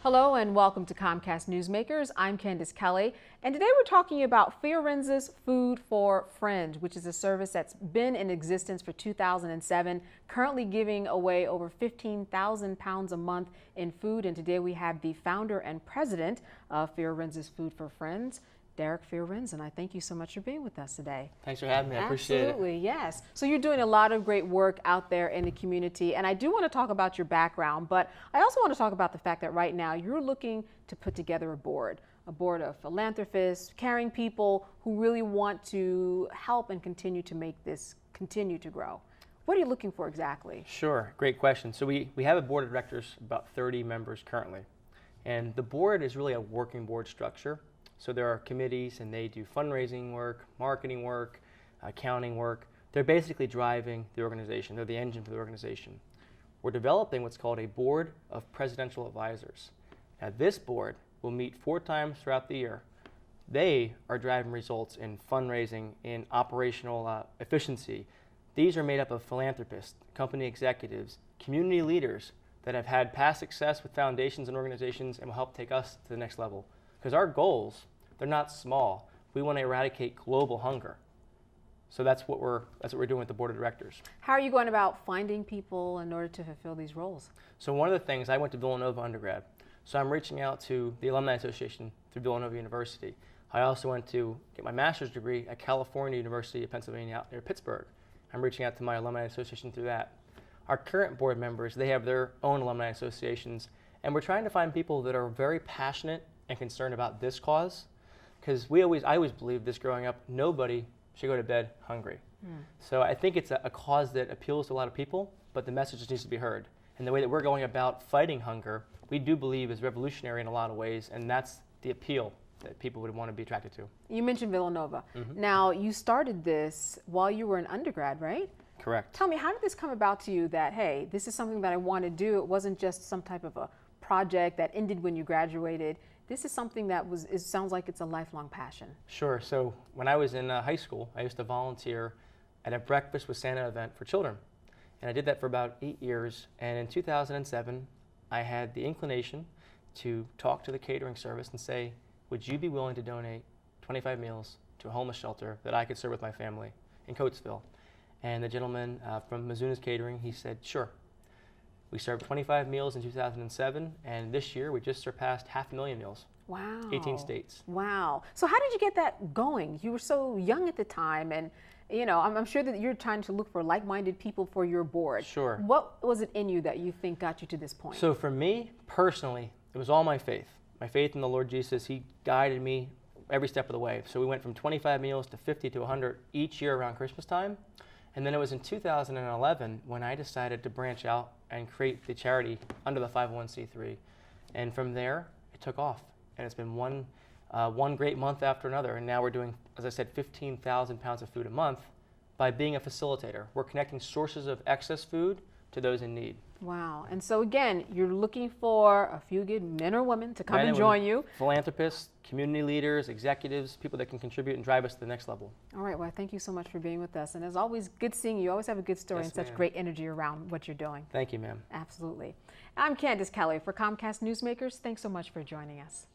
Hello and welcome to Comcast Newsmakers. I'm Candace Kelly, and today we're talking about Fiorenzas Food for Friends, which is a service that's been in existence for 2007, currently giving away over 15,000 pounds a month in food. And today we have the founder and president of Fiorenzas Food for Friends, Derek Fiorenza, and I thank you so much for being with us today. Thanks for having me. I appreciate it. Absolutely, yes. So you're doing a lot of great work out there in the community, and I do want to talk about your background, but I also want to talk about the fact that right now you're looking to put together a board of philanthropists, caring people who really want to help and continue to make this continue to grow. What are you looking for exactly? Sure, great question. So we have a board of directors, about 30 members currently, and the board is really a working board structure. So there are committees, and they do fundraising work, marketing work, accounting work. They're basically driving the organization. They're the engine for the organization. We're developing what's called a board of presidential advisors. Now this board will meet 4 times throughout the year. They are driving results in fundraising, in operational efficiency. These are made up of philanthropists, company executives, community leaders that have had past success with foundations and organizations and will help take us to the next level. Because our goals, they're not small. We want to eradicate global hunger. So that's what we're doing with the board of directors. How are you going about finding people in order to fulfill these roles? So one of the things, I went to Villanova undergrad. So I'm reaching out to the Alumni Association through Villanova University. I also went to get my master's degree at California University of Pennsylvania out near Pittsburgh. I'm reaching out to my Alumni Association through that. Our current board members, they have their own alumni associations, and we're trying to find people that are very passionate and concerned about this cause, because I always believed this growing up, nobody should go to bed hungry. So I think it's a cause that appeals to a lot of people, but the message just needs to be heard. And the way that we're going about fighting hunger, we do believe is revolutionary in a lot of ways, and that's the appeal that people would want to be attracted to. You mentioned Villanova. Now, you started this while you were an undergrad, right? Correct. Tell me, how did this come about to you that, hey, this is something that I want to do? It wasn't just some type of a project that ended when you graduated. This is something that it sounds like it's a lifelong passion. Sure. So when I was in high school, I used to volunteer at a Breakfast with Santa event for children. And I did that for about 8 years. And in 2007, I had the inclination to talk to the catering service and say, would you be willing to donate 25 meals to a homeless shelter that I could serve with my family in Coatesville? And the gentleman from Mizuna's Catering, he said, sure. We served 25 meals in 2007, and this year we just surpassed 500,000 meals. Wow. 18 states. Wow. So how did you get that going? You were so young at the time, and you know, I'm sure that you're trying to look for like-minded people for your board. Sure. What was it in you that you think got you to this point? So for me, personally, it was all my faith. My faith in the Lord Jesus. He guided me every step of the way. So we went from 25 meals to 50 to 100 each year around Christmas time. And then it was in 2011 when I decided to branch out and create the charity under the 501c3. And from there, it took off. And it's been one great month after another. And now we're doing, as I said, 15,000 pounds of food a month by being a facilitator. We're connecting sources of excess food to those in need. Wow. And so again, you're looking for a few good men or women to come and join you. Philanthropists, community leaders, executives, people that can contribute and drive us to the next level. All right. Well, thank you so much for being with us. And as always, good seeing you. You always have a good story and such great energy around what you're doing. Thank you, ma'am. Absolutely. I'm Candace Kelly for Comcast Newsmakers. Thanks so much for joining us.